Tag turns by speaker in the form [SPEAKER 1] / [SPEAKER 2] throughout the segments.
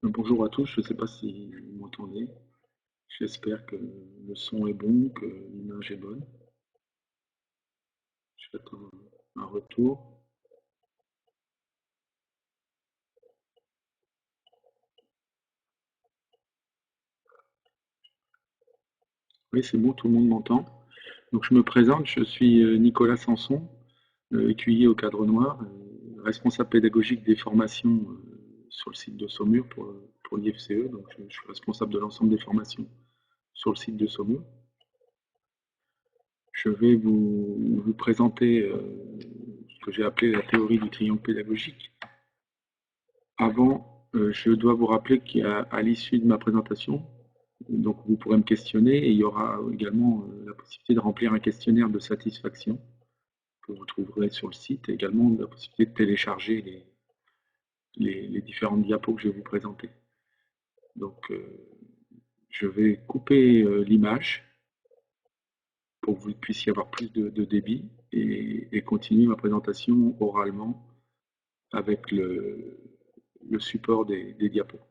[SPEAKER 1] Bonjour à tous, je ne sais pas si vous m'entendez. J'espère que le son est bon, que l'image est bonne. J'attends un retour. Oui, c'est bon, tout le monde m'entend. Donc je me présente, je suis Nicolas Sanson, écuyer au Cadre Noir, responsable pédagogique des formations sur le site de Saumur pour l'IFCE. Donc je suis responsable de l'ensemble des formations sur le site de Saumur. Je vais vous présenter ce que j'ai appelé la théorie du triangle pédagogique. Avant, je dois vous rappeler qu'à l'issue de ma présentation, donc vous pourrez me questionner et il y aura également la possibilité de remplir un questionnaire de satisfaction que vous trouverez sur le site et également la possibilité de télécharger les différentes diapos que je vais vous présenter. Donc, je vais couper l'image pour que vous puissiez avoir plus de débit et continuer ma présentation oralement avec le support des diapos.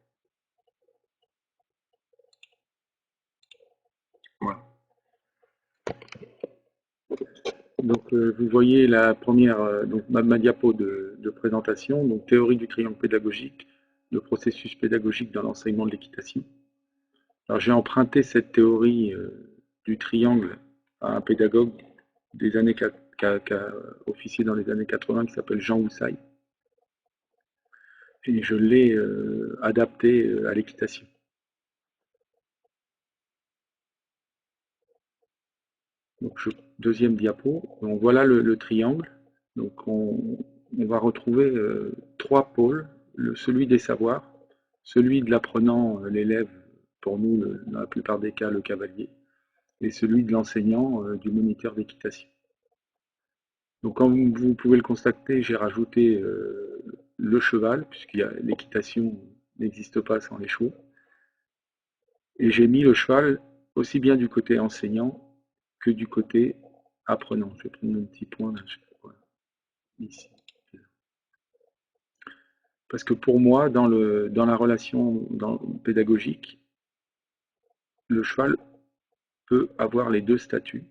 [SPEAKER 1] Voilà. Donc, vous voyez la première, donc ma diapo de présentation, donc théorie du triangle pédagogique, le processus pédagogique dans l'enseignement de l'équitation. Alors, j'ai emprunté cette théorie du triangle à un pédagogue des années qui a officié dans les années 80 qui s'appelle Jean Houssaye, et je l'ai adapté à l'équitation. Donc, deuxième diapo, donc voilà le triangle. Donc, on va retrouver trois pôles, celui des savoirs, celui de l'apprenant, l'élève, pour nous, dans la plupart des cas, le cavalier, et celui de l'enseignant, du moniteur d'équitation. Donc, comme vous pouvez le constater, j'ai rajouté le cheval, puisque l'équitation n'existe pas sans les chevaux, et j'ai mis le cheval aussi bien du côté enseignant que du côté apprenant. Je vais prendre mon petit point là, voilà, ici. Parce que pour moi, dans la relation pédagogique, le cheval peut avoir les deux statuts.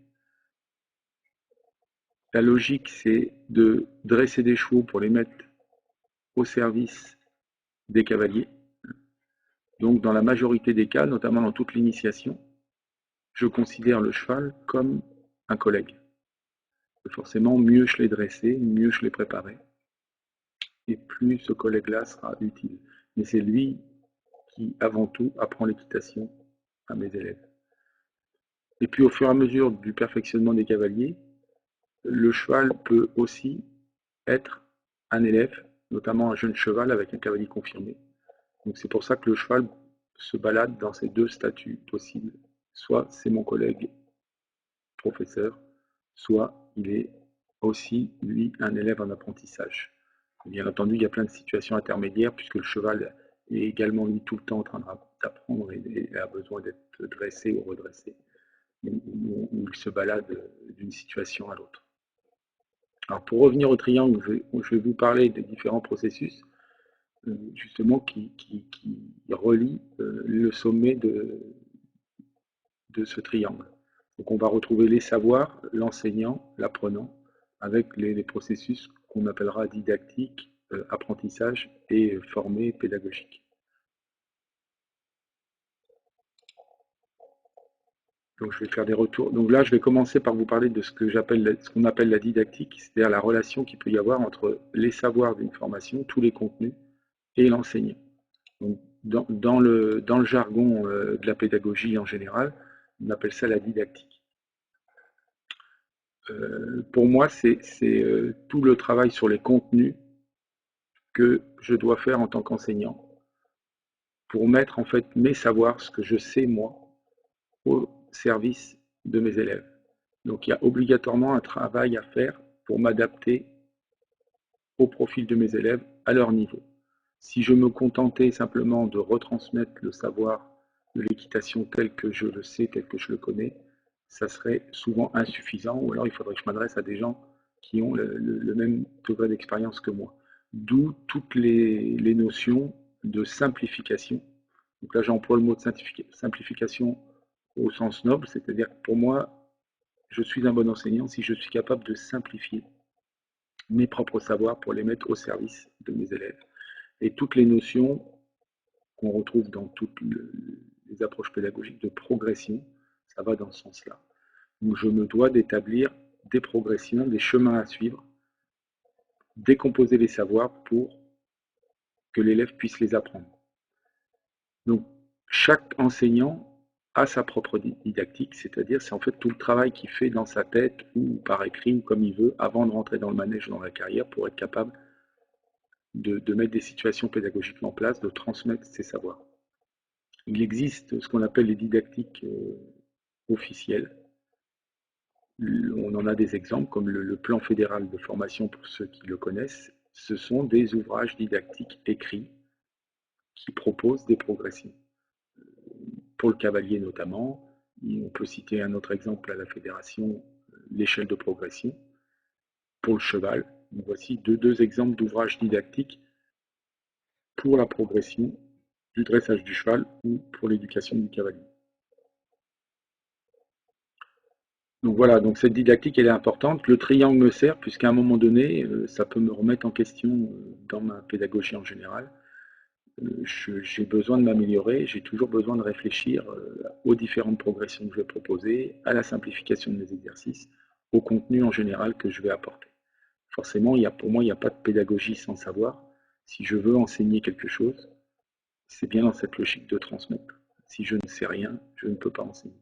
[SPEAKER 1] La logique, c'est de dresser des chevaux pour les mettre au service des cavaliers. Donc, dans la majorité des cas, notamment dans toute l'initiation, je considère le cheval comme un collègue. Forcément, mieux je l'ai dressé, mieux je l'ai préparé, et plus ce collègue-là sera utile. Mais c'est lui qui, avant tout, apprend l'équitation à mes élèves. Et puis, au fur et à mesure du perfectionnement des cavaliers, le cheval peut aussi être un élève, notamment un jeune cheval avec un cavalier confirmé. Donc c'est pour ça que le cheval se balade dans ces deux statuts possibles. Soit c'est mon collègue professeur, soit il est aussi, lui, un élève en apprentissage. Bien entendu, il y a plein de situations intermédiaires puisque le cheval est également, lui, tout le temps en train d'apprendre et a besoin d'être dressé ou redressé, où il se balade d'une situation à l'autre. Alors pour revenir au triangle, je vais vous parler des différents processus justement qui relient le sommet de ce triangle. Donc on va retrouver les savoirs, l'enseignant, l'apprenant, avec les processus qu'on appellera didactique, apprentissage et formé pédagogique. Donc je vais faire des retours. Donc là, je vais commencer par vous parler de ce qu'on appelle la didactique, c'est-à-dire la relation qu'il peut y avoir entre les savoirs d'une formation, tous les contenus, et l'enseignant. Donc, dans le jargon de la pédagogie en général, on appelle ça la didactique. Pour moi, c'est tout le travail sur les contenus que je dois faire en tant qu'enseignant pour mettre en fait mes savoirs, ce que je sais moi, au service de mes élèves. Donc il y a obligatoirement un travail à faire pour m'adapter au profil de mes élèves, à leur niveau. Si je me contentais simplement de retransmettre le savoir de l'équitation tel que je le sais, tel que je le connais, ça serait souvent insuffisant, ou alors il faudrait que je m'adresse à des gens qui ont le même degré d'expérience que moi. D'où toutes les notions de simplification. Donc là, j'emploie le mot de simplification au sens noble, c'est-à-dire que pour moi, je suis un bon enseignant si je suis capable de simplifier mes propres savoirs pour les mettre au service de mes élèves. Et toutes les notions qu'on retrouve dans toutes les approches pédagogiques de progression, ça va dans ce sens-là. Donc je me dois d'établir des progressions, des chemins à suivre, décomposer les savoirs pour que l'élève puisse les apprendre. Donc chaque enseignant a sa propre didactique, c'est-à-dire c'est en fait tout le travail qu'il fait dans sa tête ou par écrit ou comme il veut avant de rentrer dans le manège, dans la carrière, pour être capable de mettre des situations pédagogiques en place, de transmettre ses savoirs. Il existe ce qu'on appelle les didactiques officielles. On en a des exemples comme le plan fédéral de formation pour ceux qui le connaissent. Ce sont des ouvrages didactiques écrits qui proposent des progressions. Pour le cavalier notamment, on peut citer un autre exemple à la fédération, l'échelle de progression. Pour le cheval, voici deux exemples d'ouvrages didactiques pour la progression du dressage du cheval ou pour l'éducation du cavalier. Donc voilà, donc cette didactique elle est importante. Le triangle me sert puisqu'à un moment donné, ça peut me remettre en question dans ma pédagogie en général. J'ai besoin de m'améliorer, j'ai toujours besoin de réfléchir aux différentes progressions que je vais proposer, à la simplification de mes exercices, au contenu en général que je vais apporter. Forcément, pour moi, il n'y a pas de pédagogie sans savoir. Si je veux enseigner quelque chose, c'est bien dans cette logique de transmettre. Si je ne sais rien, je ne peux pas enseigner.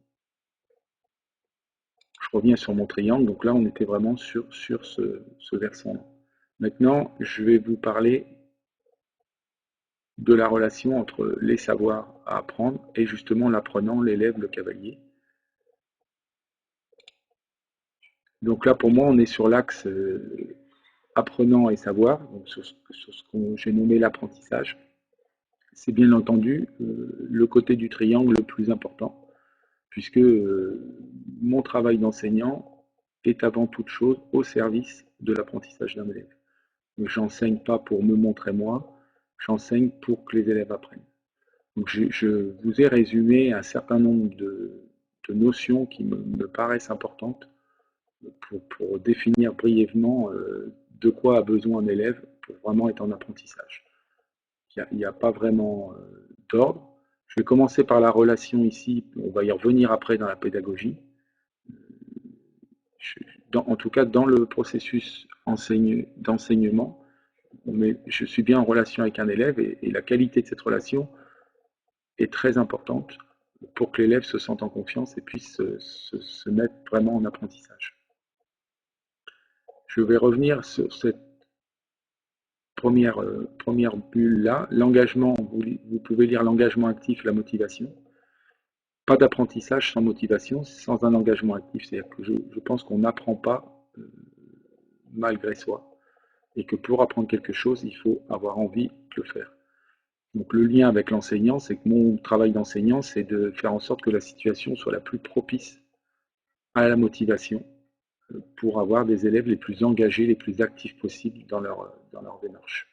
[SPEAKER 1] Je reviens sur mon triangle, donc là on était vraiment sur ce versant-là. Maintenant, je vais vous parler de la relation entre les savoirs à apprendre et justement l'apprenant, l'élève, le cavalier. Donc là pour moi on est sur l'axe apprenant et savoir, donc sur ce que j'ai nommé l'apprentissage. C'est bien entendu le côté du triangle le plus important, puisque mon travail d'enseignant est avant toute chose au service de l'apprentissage d'un élève. J'enseigne pas pour me montrer moi, j'enseigne pour que les élèves apprennent. Donc je vous ai résumé un certain nombre de notions qui me paraissent importantes pour définir brièvement de quoi a besoin un élève pour vraiment être en apprentissage. Il n'y a pas vraiment d'ordre. Je vais commencer par la relation ici, on va y revenir après dans la pédagogie. En tout cas, dans le processus d'enseignement, je suis bien en relation avec un élève et la qualité de cette relation est très importante pour que l'élève se sente en confiance et puisse se mettre vraiment en apprentissage. Je vais revenir sur cette première bulle-là. L'engagement, vous pouvez lire l'engagement actif, la motivation. Pas d'apprentissage sans motivation, sans un engagement actif. C'est-à-dire que je pense qu'on n'apprend pas malgré soi et que pour apprendre quelque chose, il faut avoir envie de le faire. Donc le lien avec l'enseignant, c'est que mon travail d'enseignant, c'est de faire en sorte que la situation soit la plus propice à la motivation pour avoir des élèves les plus engagés, les plus actifs possibles dans leur démarche.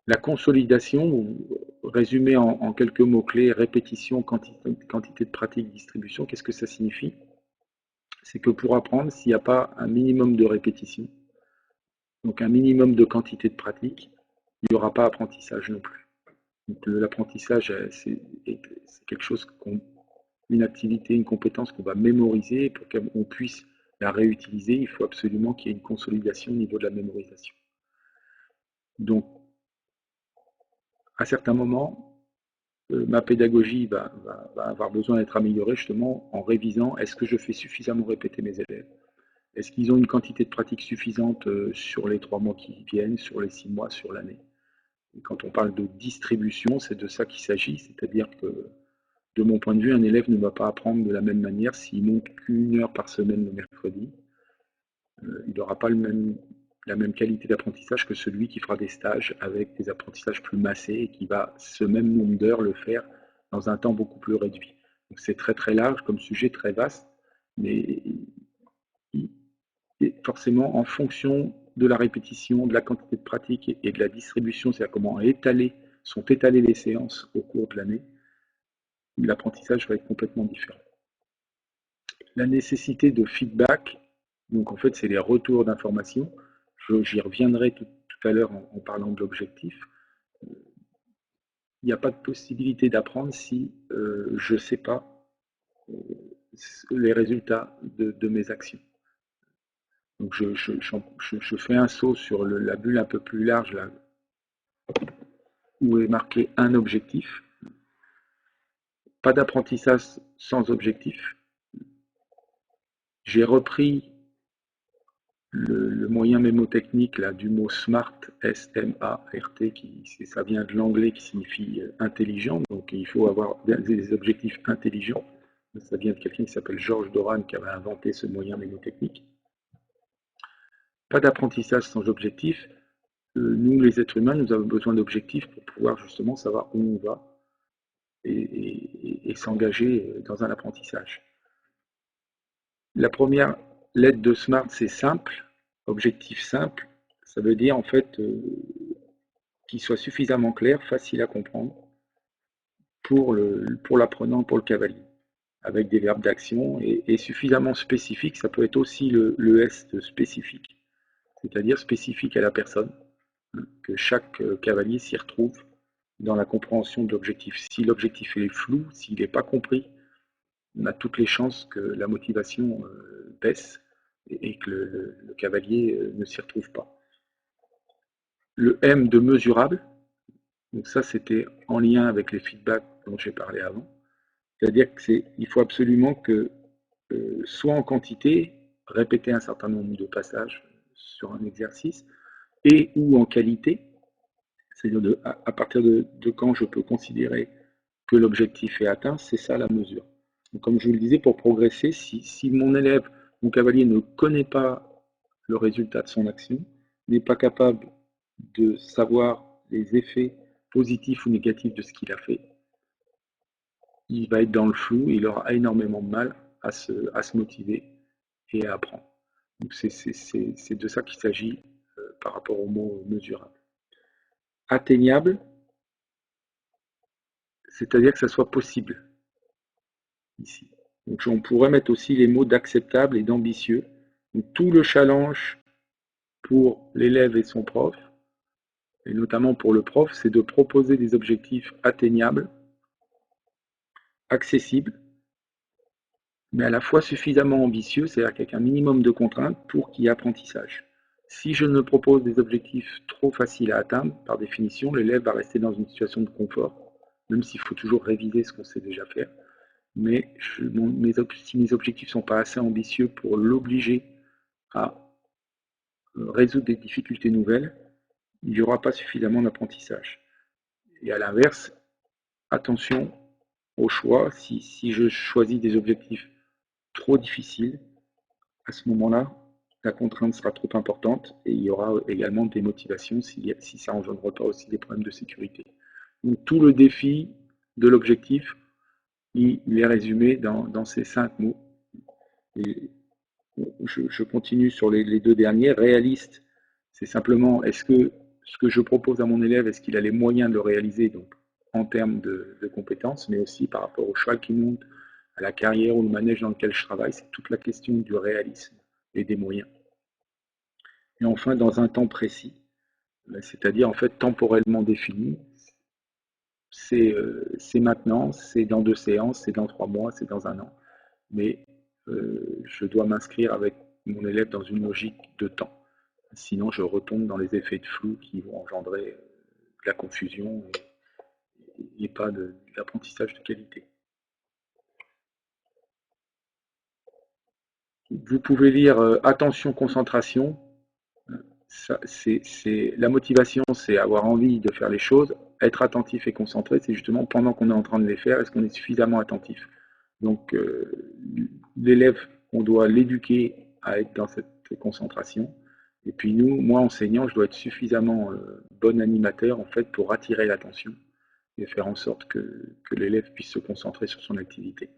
[SPEAKER 1] La consolidation, résumée en quelques mots-clés, répétition, quantité de pratique, distribution, qu'est-ce que ça signifie? C'est que pour apprendre, s'il n'y a pas un minimum de répétition, donc un minimum de quantité de pratique, il n'y aura pas apprentissage non plus. L'apprentissage, c'est quelque chose, une activité, une compétence qu'on va mémoriser. Pour qu'on puisse la réutiliser, il faut absolument qu'il y ait une consolidation au niveau de la mémorisation. Donc, à certains moments, ma pédagogie va avoir besoin d'être améliorée justement en révisant. Est-ce que je fais suffisamment répéter mes élèves? Est-ce qu'ils ont une quantité de pratique suffisante sur les 3 mois qui viennent, sur les 6 mois, sur l'année? Quand on parle de distribution, c'est de ça qu'il s'agit, c'est-à-dire que, de mon point de vue, un élève ne va pas apprendre de la même manière s'il monte qu'1 heure par semaine le mercredi. Il n'aura pas la même qualité d'apprentissage que celui qui fera des stages avec des apprentissages plus massés et qui va ce même nombre d'heures le faire dans un temps beaucoup plus réduit. Donc c'est très très large comme sujet, très vaste, mais forcément en fonction de la répétition, de la quantité de pratique et de la distribution, c'est-à-dire comment sont étalées les séances au cours de l'année, l'apprentissage va être complètement différent. La nécessité de feedback, donc en fait c'est les retours d'informations, j'y reviendrai tout à l'heure en parlant de l'objectif. Il n'y a pas de possibilité d'apprendre si je ne sais pas les résultats de mes actions. Donc je fais un saut sur la bulle un peu plus large là, où est marqué un objectif. Pas d'apprentissage sans objectif. J'ai repris le moyen mémotechnique là, du mot SMART, S-M-A-R-T, ça vient de l'anglais qui signifie intelligent, donc il faut avoir des objectifs intelligents. Ça vient de quelqu'un qui s'appelle Georges Doran qui avait inventé ce moyen mémotechnique. Pas d'apprentissage sans objectif. Nous, les êtres humains, nous avons besoin d'objectifs pour pouvoir justement savoir où on va et s'engager dans un apprentissage. La première lettre de SMART, c'est simple, objectif simple. Ça veut dire en fait qu'il soit suffisamment clair, facile à comprendre pour l'apprenant, pour le cavalier, avec des verbes d'action et suffisamment spécifique. Ça peut être aussi le S de spécifique, c'est-à-dire spécifique à la personne, que chaque cavalier s'y retrouve dans la compréhension de l'objectif. Si l'objectif est flou, s'il n'est pas compris, on a toutes les chances que la motivation baisse et que le cavalier ne s'y retrouve pas. Le M de mesurable, donc ça c'était en lien avec les feedbacks dont j'ai parlé avant, c'est-à-dire qu'il faut absolument que soit en quantité, répéter un certain nombre de passages sur un exercice, et ou en qualité, c'est-à-dire à partir de quand je peux considérer que l'objectif est atteint, c'est ça la mesure. Donc, comme je vous le disais, pour progresser, si mon élève, mon cavalier ne connaît pas le résultat de son action, n'est pas capable de savoir les effets positifs ou négatifs de ce qu'il a fait, il va être dans le flou, il aura énormément de mal à se motiver et à apprendre. Donc c'est de ça qu'il s'agit par rapport au mot mesurable. Atteignable, c'est-à-dire que ça soit possible ici. Donc on pourrait mettre aussi les mots d'acceptable et d'ambitieux. Tout le challenge pour l'élève et son prof, et notamment pour le prof, c'est de proposer des objectifs atteignables, accessibles, mais à la fois suffisamment ambitieux, c'est-à-dire qu'avec un minimum de contraintes pour qu'il y ait apprentissage. Si je ne propose des objectifs trop faciles à atteindre, par définition, l'élève va rester dans une situation de confort, même s'il faut toujours réviser ce qu'on sait déjà faire. Mais si mes objectifs ne sont pas assez ambitieux pour l'obliger à résoudre des difficultés nouvelles, il n'y aura pas suffisamment d'apprentissage. Et à l'inverse, attention au choix. Si je choisis des objectifs trop difficiles, à ce moment-là, la contrainte sera trop importante et il y aura également des motivations si ça engendre pas aussi des problèmes de sécurité. Donc tout le défi de l'objectif, il est résumé dans ces 5 mots. Et je continue sur les 2 derniers. Réaliste, c'est simplement est-ce que ce que je propose à mon élève, est-ce qu'il a les moyens de le réaliser, donc en termes de compétences, mais aussi par rapport au cheval qui monte, à la carrière ou le manège dans lequel je travaille, c'est toute la question du réalisme et des moyens. Et enfin, dans un temps précis, c'est-à-dire en fait temporellement défini, c'est maintenant, c'est dans 2 séances, c'est dans 3 mois, c'est dans 1 an. Mais je dois m'inscrire avec mon élève dans une logique de temps. Sinon, je retombe dans les effets de flou qui vont engendrer de la confusion et pas d'apprentissage de qualité. Vous pouvez lire attention, concentration. La motivation, c'est avoir envie de faire les choses. Être attentif et concentré, c'est justement pendant qu'on est en train de les faire, est-ce qu'on est suffisamment attentif. Donc, l'élève, on doit l'éduquer à être dans cette concentration. Et puis moi, enseignant, je dois être suffisamment bon animateur en fait pour attirer l'attention et faire en sorte que l'élève puisse se concentrer sur son activité.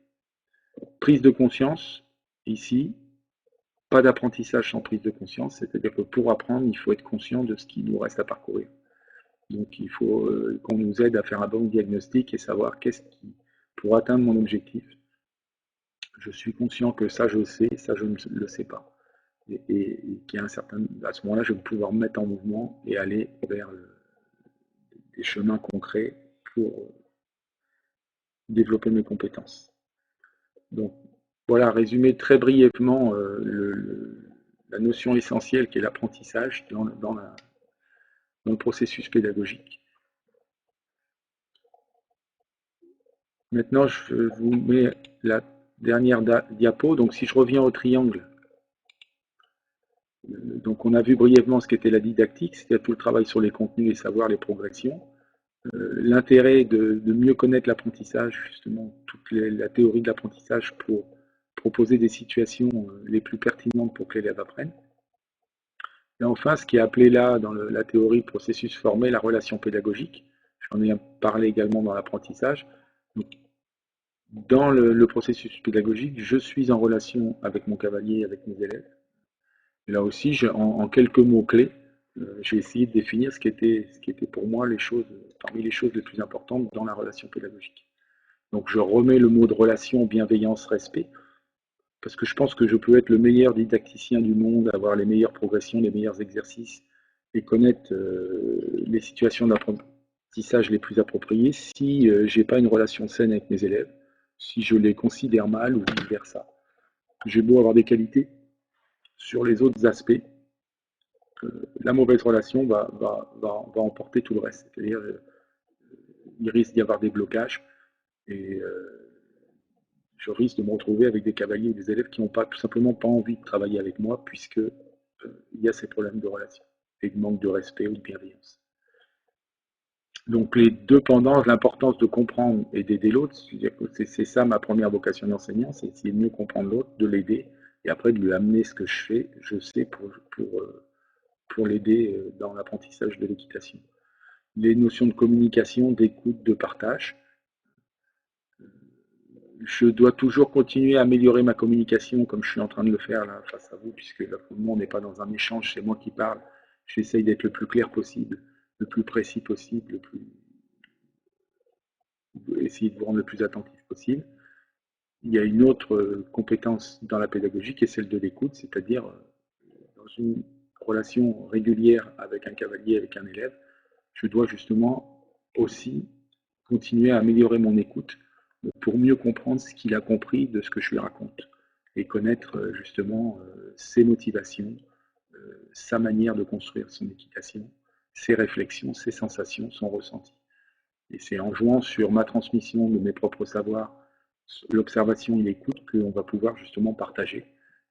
[SPEAKER 1] Prise de conscience, ici, pas d'apprentissage sans prise de conscience, c'est-à-dire que pour apprendre, il faut être conscient de ce qui nous reste à parcourir. Donc il faut qu'on nous aide à faire un bon diagnostic et savoir qu'est-ce qui, pour atteindre mon objectif, je suis conscient que ça je sais, ça je ne le sais pas. Et qu'il y a un certain, à ce moment-là, je vais pouvoir me mettre en mouvement et aller vers des chemins concrets pour développer mes compétences. Donc voilà, résumer très brièvement la notion essentielle qui est l'apprentissage dans le processus pédagogique. Maintenant, je vous mets la dernière diapo. Donc si je reviens au triangle, donc on a vu brièvement ce qu'était la didactique, c'est-à-dire tout le travail sur les contenus, les savoirs, les progressions. L'intérêt de mieux connaître l'apprentissage, justement, toute la théorie de l'apprentissage pour proposer des situations les plus pertinentes pour que l'élève apprenne. Et enfin, ce qui est appelé là, dans la théorie processus formé, la relation pédagogique. J'en ai parlé également dans l'apprentissage. Dans le processus pédagogique, je suis en relation avec mon cavalier, avec mes élèves. Et là aussi, en quelques mots-clés, j'ai essayé de définir ce qui était pour moi parmi les choses les plus importantes dans la relation pédagogique. Donc je remets le mot de relation, bienveillance, respect, parce que je pense que je peux être le meilleur didacticien du monde, avoir les meilleures progressions, les meilleurs exercices, et connaître les situations d'apprentissage les plus appropriées si je n'ai pas une relation saine avec mes élèves, si je les considère mal ou vice-versa. J'ai beau avoir des qualités sur les autres aspects, la mauvaise relation va emporter tout le reste. C'est-à-dire, il risque d'y avoir des blocages et je risque de me retrouver avec des cavaliers ou des élèves qui n'ont tout simplement pas envie de travailler avec moi puisque il y a ces problèmes de relation et de manque de respect ou de bienveillance. Donc les deux pendants, l'importance de comprendre et d'aider l'autre, c'est ça ma première vocation d'enseignant, c'est essayer de mieux comprendre l'autre, de l'aider et après de lui amener ce que je sais pour l'aider dans l'apprentissage de l'équitation. Les notions de communication, d'écoute, de partage. Je dois toujours continuer à améliorer ma communication comme je suis en train de le faire là face à vous, puisque là, pour le moment, on n'est pas dans un échange, c'est moi qui parle. J'essaye d'être le plus clair possible, le plus précis possible, essayer de vous rendre le plus attentif possible. Il y a une autre compétence dans la pédagogie qui est celle de l'écoute, c'est-à-dire dans une relation régulière avec un cavalier, avec un élève, je dois justement aussi continuer à améliorer mon écoute pour mieux comprendre ce qu'il a compris de ce que je lui raconte et connaître justement ses motivations, sa manière de construire son équitation, ses réflexions, ses sensations, son ressenti. Et c'est en jouant sur ma transmission de mes propres savoirs, l'observation et l'écoute qu'on va pouvoir justement partager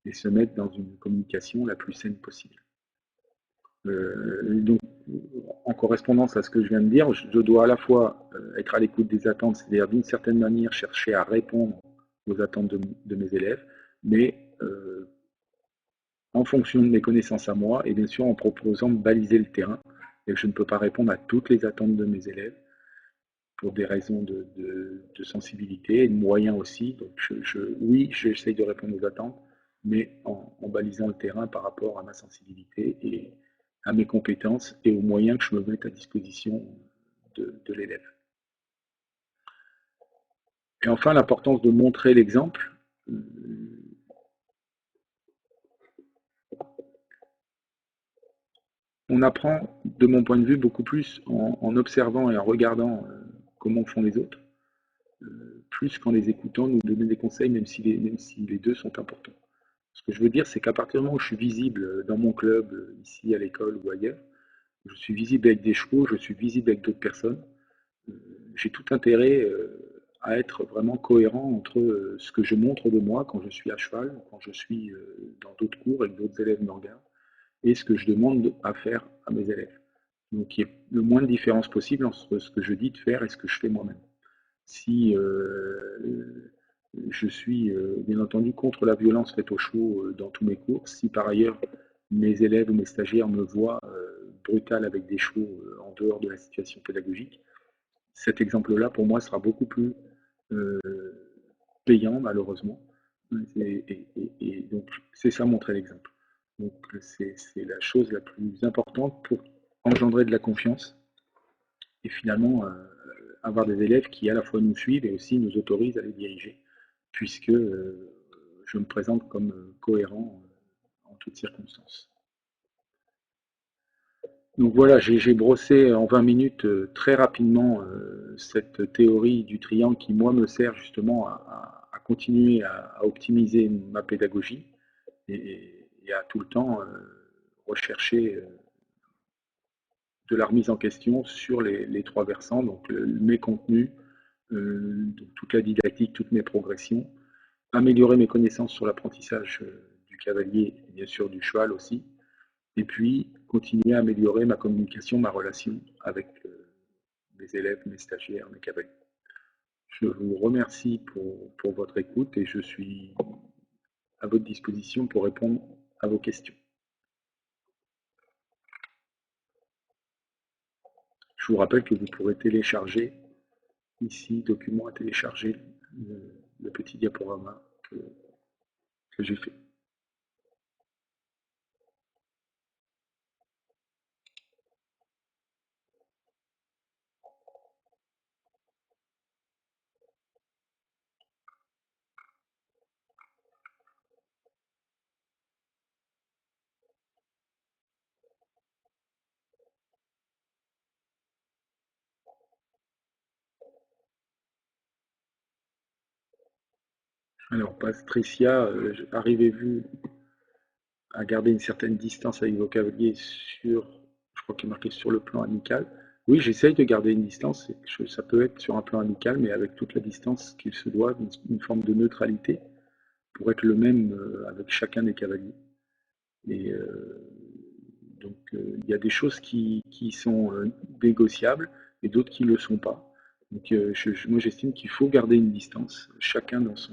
[SPEAKER 1] et se mettre dans une communication la plus saine possible. Donc, en correspondance à ce que je viens de dire, je dois à la fois être à l'écoute des attentes, c'est-à-dire d'une certaine manière chercher à répondre aux attentes de mes élèves, mais en fonction de mes connaissances à moi et bien sûr en proposant de baliser le terrain. Et je ne peux pas répondre à toutes les attentes de mes élèves pour des raisons de sensibilité et de moyens aussi. Donc oui, j'essaye de répondre aux attentes, mais en balisant le terrain par rapport à ma sensibilité et à mes compétences et aux moyens que je me mette à disposition de l'élève. Et enfin, l'importance de montrer l'exemple. On apprend, de mon point de vue, beaucoup plus en observant et en regardant comment font les autres, plus qu'en les écoutant nous donner des conseils, même si les deux sont importants. Ce que je veux dire, c'est qu'à partir du moment où je suis visible dans mon club, ici à l'école ou ailleurs, je suis visible avec des chevaux, je suis visible avec d'autres personnes, j'ai tout intérêt à être vraiment cohérent entre ce que je montre de moi quand je suis à cheval, quand je suis dans d'autres cours avec d'autres élèves me regardent, et ce que je demande à faire à mes élèves. Donc il y ait le moins de différence possible entre ce que je dis de faire et ce que je fais moi-même. Si je suis bien entendu contre la violence faite aux chevaux dans tous mes cours, si par ailleurs mes élèves ou mes stagiaires me voient brutal avec des chevaux en dehors de la situation pédagogique, cet exemple-là pour moi sera beaucoup plus payant malheureusement Et donc, c'est ça montrer l'exemple. Donc, c'est la chose la plus importante pour engendrer de la confiance et finalement avoir des élèves qui à la fois nous suivent et aussi nous autorisent à les diriger, puisque je me présente comme cohérent en toutes circonstances. Donc voilà, j'ai brossé en 20 minutes très rapidement cette théorie du triangle qui, moi, me sert justement à continuer à optimiser ma pédagogie et à tout le temps rechercher de la remise en question sur les trois versants, donc mes contenus, donc toute la didactique, toutes mes progressions, améliorer mes connaissances sur l'apprentissage du cavalier et bien sûr du cheval aussi, et puis continuer à améliorer ma communication, ma relation avec mes élèves, mes stagiaires, mes cavaliers. Je vous remercie pour votre écoute et je suis à votre disposition pour répondre à vos questions. Je vous rappelle que vous pourrez télécharger ici, document à télécharger, le petit diaporama que j'ai fait. Alors, Patricia, arrivez-vous à garder une certaine distance avec vos cavaliers sur, je crois qu'il est marqué sur le plan amical? Oui, j'essaye de garder une distance, ça peut être sur un plan amical, mais avec toute la distance qu'il se doit, une forme de neutralité, pour être le même avec chacun des cavaliers. Et donc, il y a des choses qui sont négociables et d'autres qui ne le sont pas. Donc, moi, j'estime qu'il faut garder une distance, chacun dans son.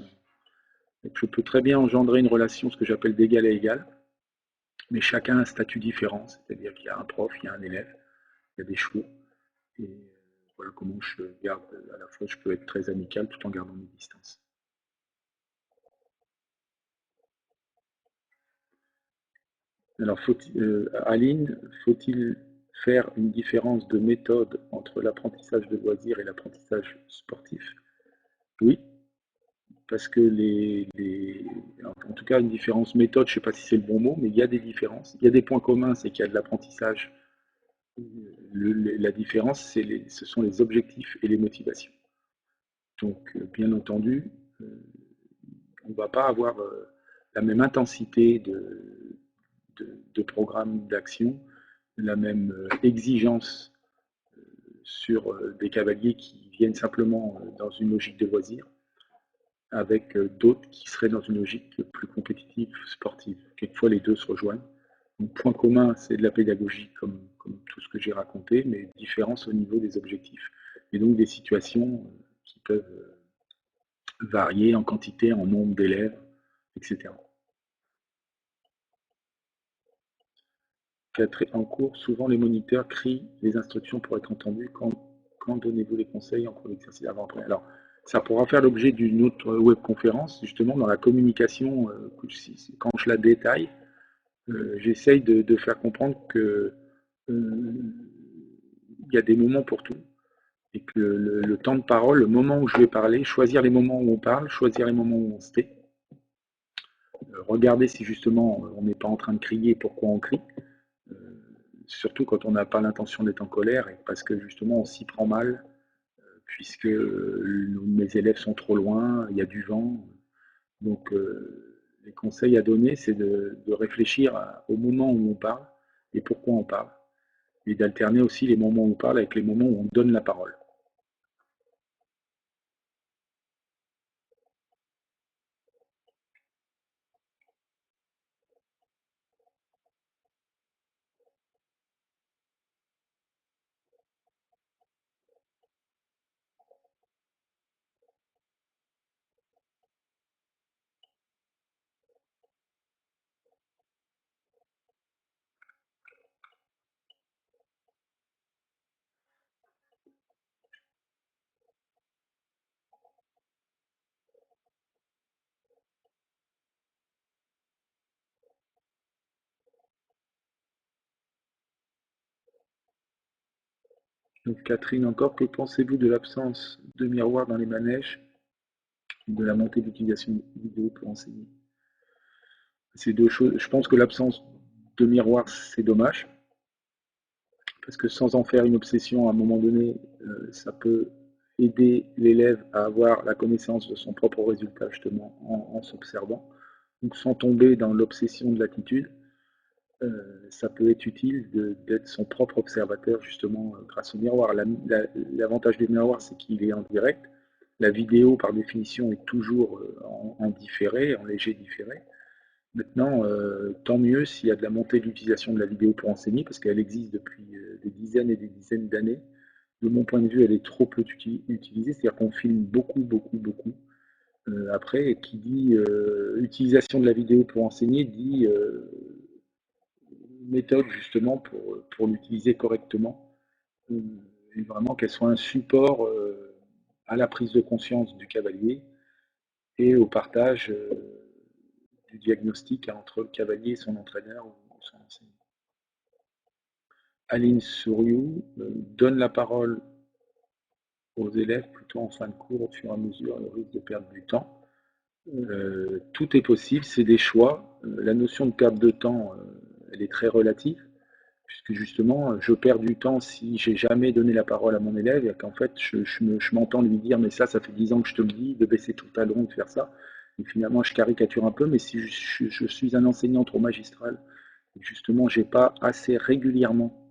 [SPEAKER 1] Donc, je peux très bien engendrer une relation, ce que j'appelle d'égal à égal, mais chacun a un statut différent, c'est-à-dire qu'il y a un prof, il y a un élève, il y a des chevaux. Et voilà comment je garde, à la fois, je peux être très amical tout en gardant mes distances. Alors, Aline, faut-il faire une différence de méthode entre l'apprentissage de loisirs et l'apprentissage sportif? Oui, parce que en tout cas, une différence méthode, je ne sais pas si c'est le bon mot, mais il y a des différences. Il y a des points communs, c'est qu'il y a de l'apprentissage. La différence, ce sont les objectifs et les motivations. Donc, bien entendu, euh, on ne va pas avoir la même intensité de programme d'action, la même exigence sur des cavaliers qui viennent simplement dans une logique de loisir, avec d'autres qui seraient dans une logique plus compétitive, sportive. Quelquefois, les deux se rejoignent. Donc, point commun, c'est de la pédagogie, comme tout ce que j'ai raconté, mais différence au niveau des objectifs. Et donc des situations qui peuvent varier en quantité, en nombre d'élèves, etc. En cours, souvent les moniteurs crient les instructions pour être entendus. Quand donnez-vous les conseils en cours d'exercice avant-après? Alors, ça pourra faire l'objet d'une autre webconférence, justement, dans la communication, quand je la détaille, j'essaye de faire comprendre que il y a des moments pour tout et que le temps de parole, le moment où je vais parler, choisir les moments où on parle, choisir les moments où on se tait, regarder si justement on n'est pas en train de crier, pourquoi on crie, euh, surtout quand on n'a pas l'intention d'être en colère et parce que justement on s'y prend mal, puisque mes élèves sont trop loin, il y a du vent. Donc les conseils à donner, c'est de réfléchir au moment où on parle et pourquoi on parle, et d'alterner aussi les moments où on parle avec les moments où on donne la parole. Donc Catherine encore, que pensez-vous de l'absence de miroir dans les manèges, de la montée d'utilisation vidéo pour enseigner? C'est deux choses. Je pense que l'absence de miroir, c'est dommage, parce que sans en faire une obsession, à un moment donné, ça peut aider l'élève à avoir la connaissance de son propre résultat, justement, en s'observant. Donc sans tomber dans l'obsession de l'attitude, ça peut être utile d'être son propre observateur, justement, grâce au miroir. L'avantage du miroir, c'est qu'il est en direct. La vidéo, par définition, est toujours en différé, en léger différé. Maintenant, tant mieux s'il y a de la montée de l'utilisation de la vidéo pour enseigner, parce qu'elle existe depuis des dizaines et des dizaines d'années. De mon point de vue, elle est trop peu utilisée, c'est-à-dire qu'on filme beaucoup, beaucoup, beaucoup. Après, qui dit utilisation de la vidéo pour enseigner, dit méthode justement pour l'utiliser correctement, euh, et vraiment qu'elle soit un support à la prise de conscience du cavalier et au partage du diagnostic entre le cavalier et son entraîneur ou son enseignant. Aline Souriou donne la parole aux élèves plutôt en fin de cours au fur et à mesure, le risque de perdre du temps. Tout est possible, c'est des choix. La notion de perte de temps, elle est très relative, puisque justement, je perds du temps si j'ai jamais donné la parole à mon élève et qu'en fait, je m'entends lui dire, mais ça fait 10 ans que je te le dis, de baisser tout le talon, de faire ça. Et finalement, je caricature un peu, mais si je suis un enseignant trop magistral, et justement, j'ai pas assez régulièrement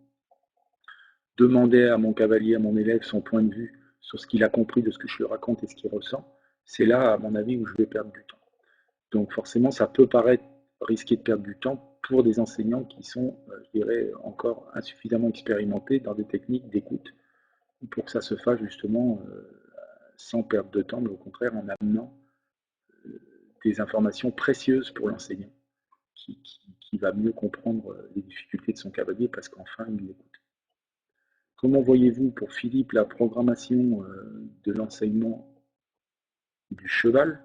[SPEAKER 1] demandé à mon cavalier, à mon élève, son point de vue sur ce qu'il a compris de ce que je lui raconte et ce qu'il ressent, c'est là, à mon avis, où je vais perdre du temps. Donc forcément, ça peut paraître risqué de perdre du temps pour des enseignants qui sont, je dirais, encore insuffisamment expérimentés dans des techniques d'écoute pour que ça se fasse justement sans perdre de temps, mais au contraire en amenant des informations précieuses pour l'enseignant qui va mieux comprendre les difficultés de son cavalier parce qu'enfin il l'écoute. Comment voyez-vous pour Philippe la programmation de l'enseignement du cheval?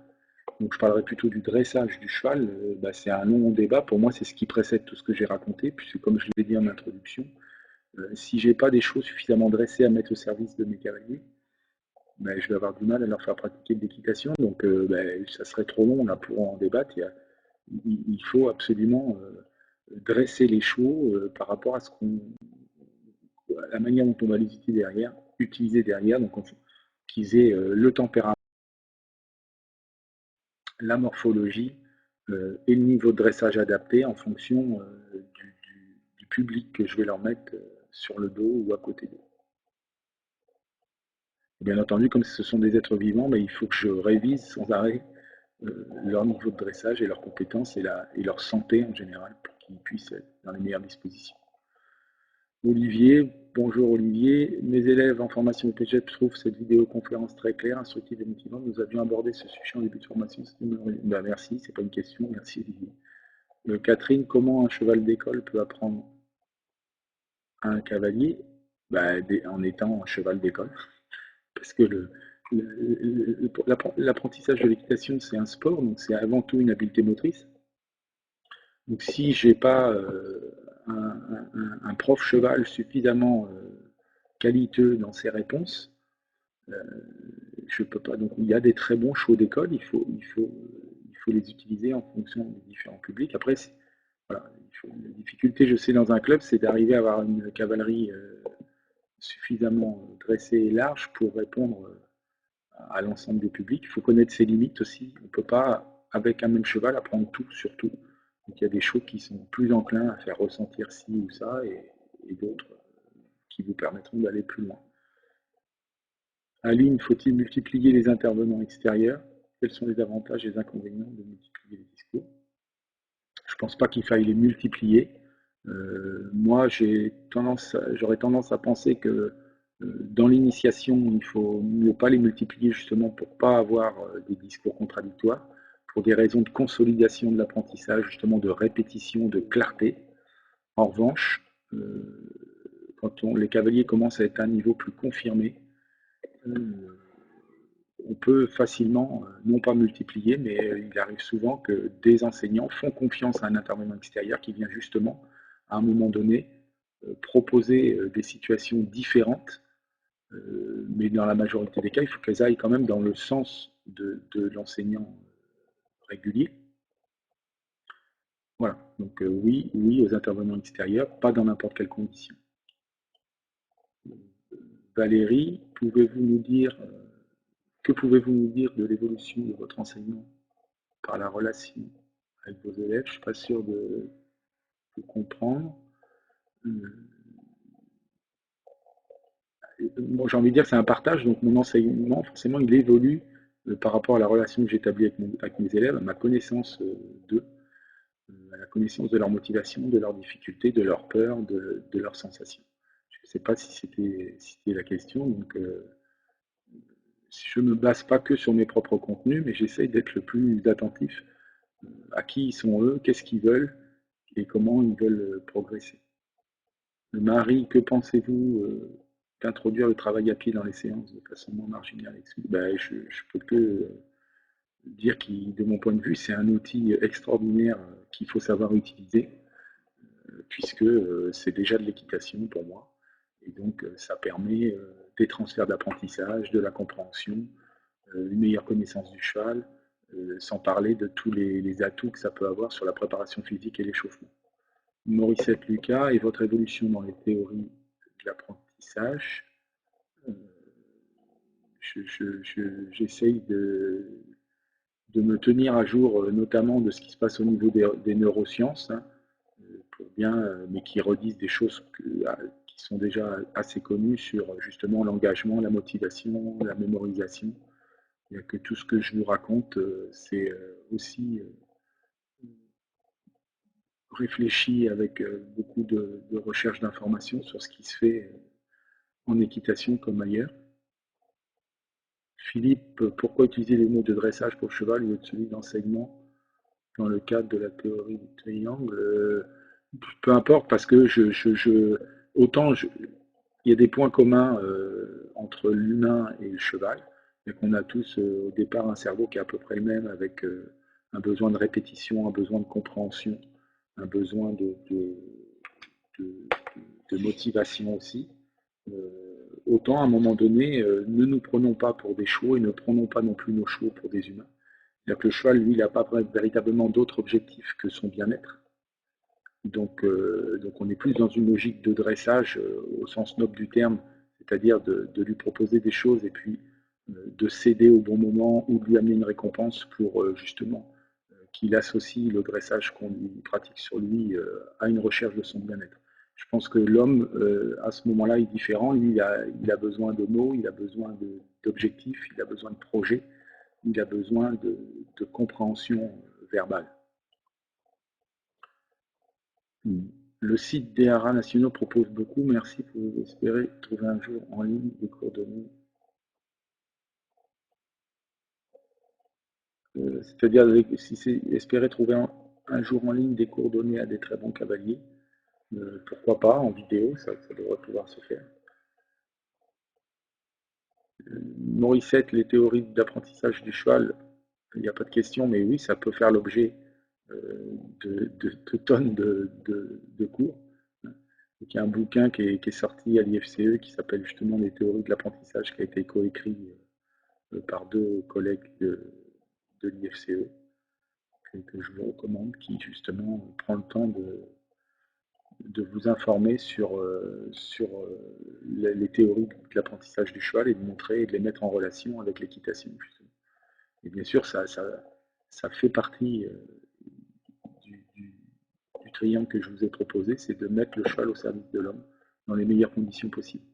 [SPEAKER 1] Donc je parlerai plutôt du dressage du cheval. C'est un long débat. Pour moi, c'est ce qui précède tout ce que j'ai raconté, puisque comme je l'ai dit en introduction, si j'ai pas des chevaux suffisamment dressés à mettre au service de mes cavaliers, je vais avoir du mal à leur faire pratiquer de l'équitation. Donc ça serait trop long là pour en débattre. Il faut absolument dresser les chevaux par rapport à à la manière dont on va les utiliser derrière, donc qu'ils aient le tempérament, la morphologie et le niveau de dressage adapté en fonction du public que je vais leur mettre sur le dos ou à côté d'eux. Bien entendu, comme ce sont des êtres vivants, il faut que je révise sans arrêt leur niveau de dressage et leurs compétences et leur santé en général pour qu'ils puissent être dans les meilleures dispositions. Olivier, bonjour Olivier. Mes élèves en formation EPGEP trouvent cette vidéoconférence très claire, instructive et motivante. Nous avions abordé ce sujet en début de formation. Merci, c'est pas une question. Merci Olivier. Catherine, comment un cheval d'école peut apprendre à un cavalier? En étant un cheval d'école. Parce que l'apprentissage de l'équitation, c'est un sport, donc c'est avant tout une habileté motrice. Donc si j'ai pas un prof cheval suffisamment qualiteux dans ses réponses, je peux pas. Donc il y a des très bons chevaux d'école, il faut les utiliser en fonction des différents publics. Après, voilà, la difficulté, je sais, dans un club, c'est d'arriver à avoir une cavalerie suffisamment dressée et large pour répondre à l'ensemble des publics. Il faut connaître ses limites aussi. On ne peut pas, avec un même cheval, apprendre tout sur tout. Donc il y a des chevaux qui sont plus enclins à faire ressentir ci ou ça, et d'autres qui vous permettront d'aller plus loin. Aline, faut-il multiplier les intervenants extérieurs? Quels sont les avantages et les inconvénients de multiplier les discours? Je ne pense pas qu'il faille les multiplier. Moi, j'aurais tendance à penser que dans l'initiation, il ne faut mieux pas les multiplier justement pour ne pas avoir des discours contradictoires, pour des raisons de consolidation de l'apprentissage, justement de répétition, de clarté. En revanche, quand les cavaliers commencent à être à un niveau plus confirmé, on peut facilement, non pas multiplier, mais il arrive souvent que des enseignants font confiance à un intervenant extérieur qui vient justement, à un moment donné, proposer des situations différentes Mais dans la majorité des cas, il faut qu'elles aillent quand même dans le sens de l'enseignant régulier. Voilà, donc oui, oui aux intervenants extérieurs, pas dans n'importe quelle condition. Valérie, pouvez-vous nous dire, que pouvez-vous nous dire de l'évolution de votre enseignement par la relation avec vos élèves? Je ne suis pas sûr de comprendre. Bon, j'ai envie de dire que c'est un partage, donc mon enseignement, forcément, il évolue par rapport à la relation que j'établis avec mes élèves, à ma connaissance d'eux, à la connaissance de leur motivation, de leurs difficultés, de leurs peurs, de leurs sensations. Je ne sais pas si c'était la question, donc je ne me base pas que sur mes propres contenus, mais j'essaye d'être le plus attentif à qui ils sont eux, qu'est-ce qu'ils veulent et comment ils veulent progresser. Marie, que pensez-vous d'introduire le travail à pied dans les séances de façon moins marginale? Ben, je peux que dire que, de mon point de vue, c'est un outil extraordinaire qu'il faut savoir utiliser, puisque c'est déjà de l'équitation pour moi. Et donc, ça permet des transferts d'apprentissage, de la compréhension, une meilleure connaissance du cheval, sans parler de tous les atouts que ça peut avoir sur la préparation physique et l'échauffement. Morissette Lucas et votre évolution dans les théories de l'apprentissage. Euh, J'essaye de me tenir à jour, notamment de ce qui se passe au niveau des neurosciences, hein, pour bien, mais qui redisent des choses qui sont déjà assez connues sur justement l'engagement, la motivation, la mémorisation. Il n'y a que tout ce que je vous raconte, c'est aussi réfléchi avec beaucoup de recherche d'informations sur ce qui se fait en équitation comme ailleurs. Philippe, pourquoi utiliser les mots de dressage pour le cheval au lieu de celui d'enseignement dans le cadre de la théorie du triangle? Peu importe, parce que autant il y a des points communs entre l'humain et le cheval, et qu'on a tous au départ un cerveau qui est à peu près le même, avec un besoin de répétition, un besoin de compréhension, un besoin de- de motivation aussi. Autant à un moment donné, ne nous prenons pas pour des chevaux et ne prenons pas non plus nos chevaux pour des humains. C'est-à-dire que le cheval, lui, il n'a pas véritablement d'autres objectifs que son bien-être. Donc on est plus dans une logique de dressage au sens noble du terme, c'est-à-dire de lui proposer des choses et puis de céder au bon moment ou de lui amener une récompense pour justement qu'il associe le dressage qu'on lui pratique sur lui à une recherche de son bien-être. Je pense que l'homme, à ce moment-là, est différent. Lui, il a besoin de mots, il a besoin d'objectifs, il a besoin de projets, il a besoin de compréhension verbale. Le site des haras nationaux propose beaucoup. Merci pour espérer trouver un jour en ligne des coordonnées. C'est-à-dire, si c'est espérer trouver un jour en ligne des coordonnées à des très bons cavaliers, pourquoi pas en vidéo, ça devrait pouvoir se faire. Morissette, les théories d'apprentissage du cheval, il n'y a pas de question, mais oui, ça peut faire l'objet de tonnes de cours. Donc, il y a un bouquin qui est sorti à l'IFCE qui s'appelle justement Les théories de l'apprentissage, qui a été coécrit par deux collègues de l'IFCE, que je vous recommande, qui justement prend le temps de vous informer sur les théories de l'apprentissage du cheval et de montrer et de les mettre en relation avec l'équitation. Et bien sûr, ça fait partie du, du, du triangle que je vous ai proposé, c'est de mettre le cheval au service de l'homme dans les meilleures conditions possibles.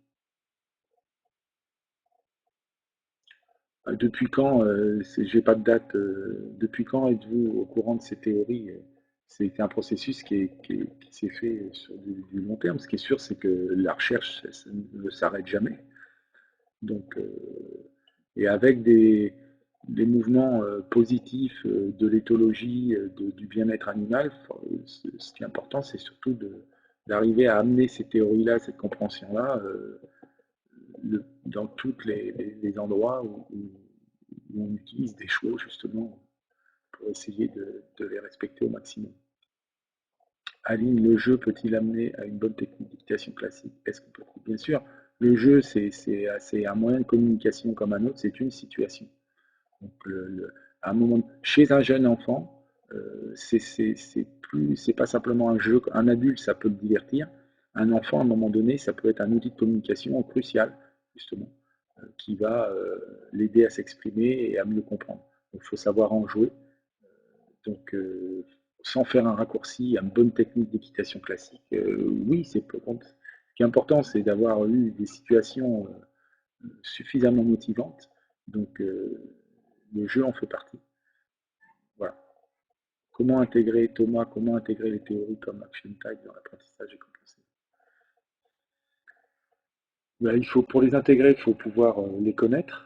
[SPEAKER 1] Depuis quand, j'ai pas de date, depuis quand êtes-vous au courant de ces théories? C'est un processus qui s'est fait sur du long terme. Ce qui est sûr, c'est que la recherche, ça ne s'arrête jamais. Donc, et avec des mouvements positifs de l'éthologie, du bien-être animal, ce qui est important, c'est surtout d'arriver à amener ces théories-là, cette compréhension-là, dans tous les endroits où on utilise des chevaux, justement, pour essayer de les respecter au maximum. Aline, le jeu peut-il amener à une bonne technique d'équitation classique? Est-ce qu'on peut? Bien sûr, Le jeu, c'est un moyen de communication comme un autre, c'est une situation. Donc, à un moment, chez un jeune enfant, c'est pas simplement un jeu. Un adulte, ça peut le divertir. Un enfant, à un moment donné, ça peut être un outil de communication crucial, justement, qui va l'aider à s'exprimer et à mieux comprendre. Donc, il faut savoir en jouer. Donc, sans faire un raccourci à une bonne technique d'équitation classique, oui, c'est peu compte. Ce qui est important, c'est d'avoir eu des situations suffisamment motivantes. Donc, le jeu en fait partie. Voilà. Comment intégrer, Thomas, comment intégrer les théories comme Action Type dans l'apprentissage et compréhension? Ben, pour les intégrer, il faut pouvoir les connaître.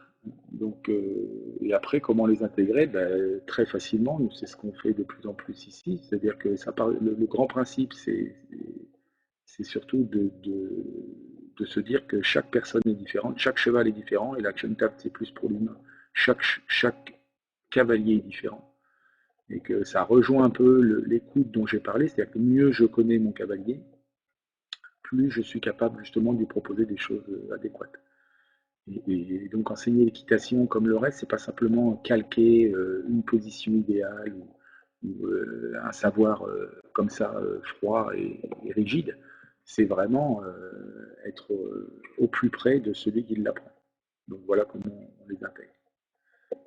[SPEAKER 1] Donc, et après, comment les intégrer? Ben, très facilement, nous, c'est ce qu'on fait de plus en plus ici. C'est-à-dire que le grand principe, c'est surtout de se dire que chaque personne est différente, chaque cheval est différent, et l'action tap, c'est plus pour l'humain. Chaque cavalier est différent. Et que ça rejoint un peu l'écoute dont j'ai parlé, c'est-à-dire que mieux je connais mon cavalier, plus je suis capable justement de lui proposer des choses adéquates. Et donc enseigner l'équitation comme le reste, c'est pas simplement calquer une position idéale ou un savoir comme ça froid et rigide. C'est vraiment être au plus près de celui qui l'apprend. Donc voilà comment on les intègre.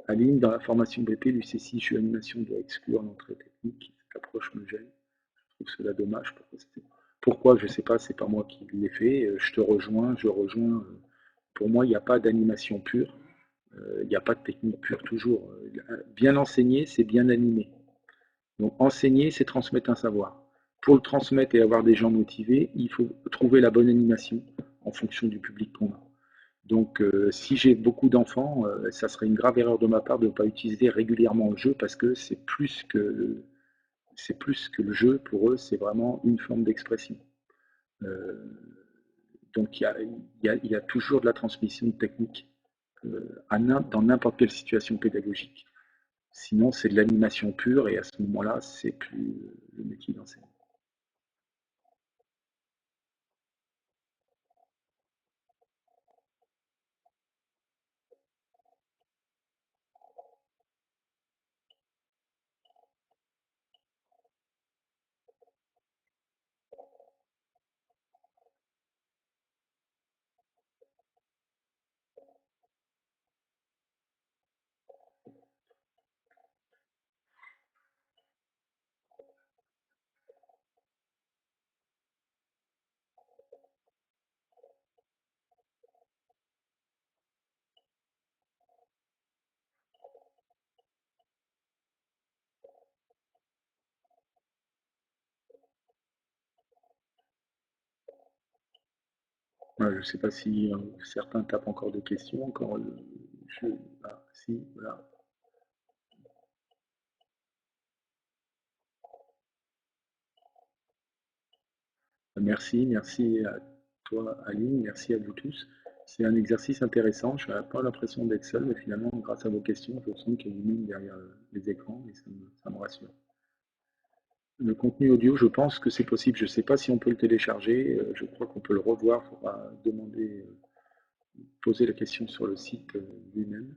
[SPEAKER 1] Aline, dans la formation BP, l'UC6, je suis animation doit exclure l'entrée technique. Cette approche me gêne. Je trouve cela dommage. Pourquoi, je ne sais pas, c'est pas moi qui l'ai fait. Je te rejoins, je rejoins. Pour moi, il n'y a pas d'animation pure. Il n'y a pas de technique pure toujours. Bien enseigner, c'est bien animer. Donc enseigner, c'est transmettre un savoir. Pour le transmettre et avoir des gens motivés, il faut trouver la bonne animation en fonction du public qu'on a. Donc si j'ai beaucoup d'enfants, ça serait une grave erreur de ma part de ne pas utiliser régulièrement le jeu parce que c'est plus que le jeu. Pour eux, c'est vraiment une forme d'expression. Euh, donc il y a toujours de la transmission de technique dans n'importe quelle situation pédagogique. Sinon, c'est de l'animation pure et à ce moment-là, c'est plus le métier d'enseignant. Je ne sais pas si certains tapent encore des questions. Encore, je, si, voilà. Merci, merci à toi, Aline, merci à vous tous. C'est un exercice intéressant. Je n'avais pas l'impression d'être seul, mais finalement, grâce à vos questions, je sens qu'il y a du monde derrière les écrans et ça me rassure. Le contenu audio, je pense que c'est possible. Je ne sais pas si on peut le télécharger. Je crois qu'on peut le revoir. Il faudra demander, poser la question sur le site lui-même.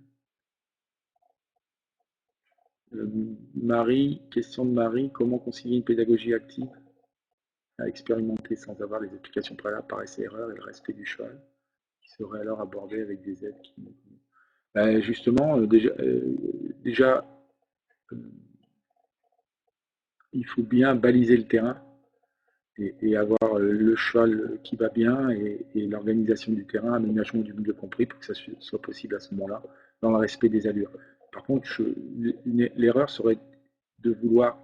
[SPEAKER 1] Euh, Marie, question de Marie, comment concilier une pédagogie active à expérimenter sans avoir les applications préalables par essai-erreur et le respect du cheval, qui serait alors abordé avec des aides qui... Ben, justement, déjà euh, il faut bien baliser le terrain et avoir le cheval qui va bien et l'organisation du terrain, aménagement du milieu compris pour que ça soit possible à ce moment-là, dans le respect des allures. Par contre, l'erreur serait de vouloir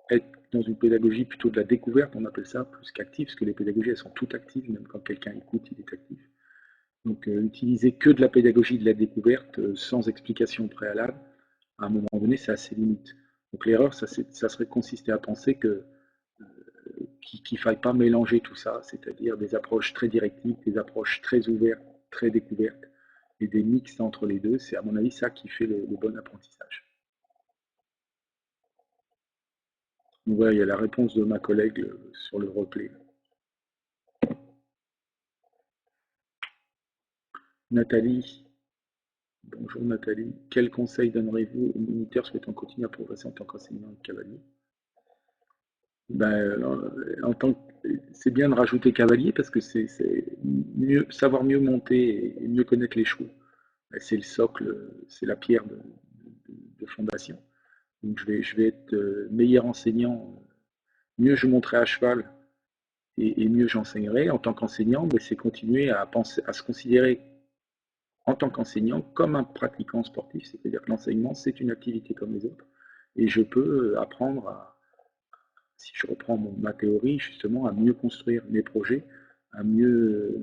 [SPEAKER 1] être dans une pédagogie plutôt de la découverte, on appelle ça, plus qu'active, parce que les pédagogies, elles sont toutes actives, même quand quelqu'un écoute, il est actif. Donc, utiliser que de la pédagogie de la découverte sans explication préalable, à un moment donné, ça a ses limites. Donc, l'erreur, ça serait de consister à penser qu'il ne faille pas mélanger tout ça, c'est-à-dire des approches très directives, des approches très ouvertes, très découvertes, et des mix entre les deux. C'est à mon avis ça qui fait le bon apprentissage. Donc voilà, il y a la réponse de ma collègue sur le replay. Nathalie, bonjour Nathalie. Quel conseil donnerez-vous aux moniteurs souhaitant continuer à progresser en tant qu'enseignant de cavalier? Ben, en tant c'est bien de rajouter cavalier parce que c'est mieux, savoir mieux monter et mieux connaître les chevaux. Ben, c'est le socle, c'est la pierre de fondation. Donc je vais être meilleur enseignant, mieux je monterai à cheval et mieux j'enseignerai. En tant qu'enseignant, ben, c'est continuer à penser, à se considérer en tant qu'enseignant comme un pratiquant sportif, c'est-à-dire que l'enseignement, c'est une activité comme les autres. Et je peux apprendre à, si je reprends ma théorie, justement, à mieux construire mes projets, à mieux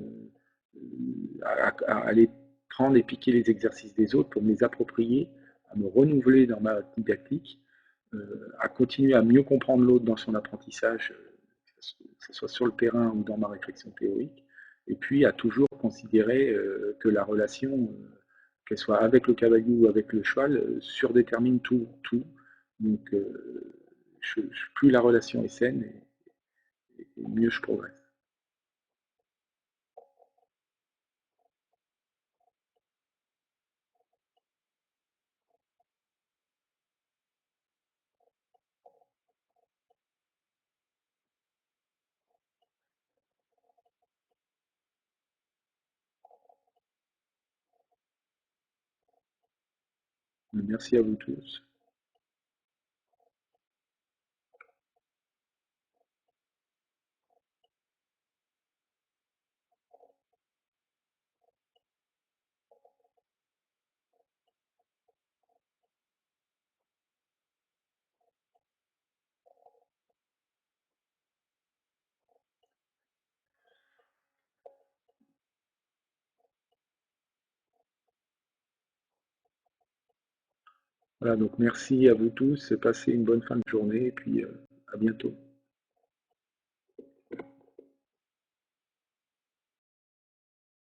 [SPEAKER 1] à aller prendre et piquer les exercices des autres pour me les approprier, à me renouveler dans ma didactique, à continuer à mieux comprendre l'autre dans son apprentissage, que ce soit sur le terrain ou dans ma réflexion théorique, et puis à toujours considérer que la relation, qu'elle soit avec le cavalier ou avec le cheval, surdétermine tout, tout. Donc, plus la relation est saine, et mieux je progresse. Merci à vous tous. Voilà, donc merci à vous tous, passez une bonne fin de journée et puis à bientôt.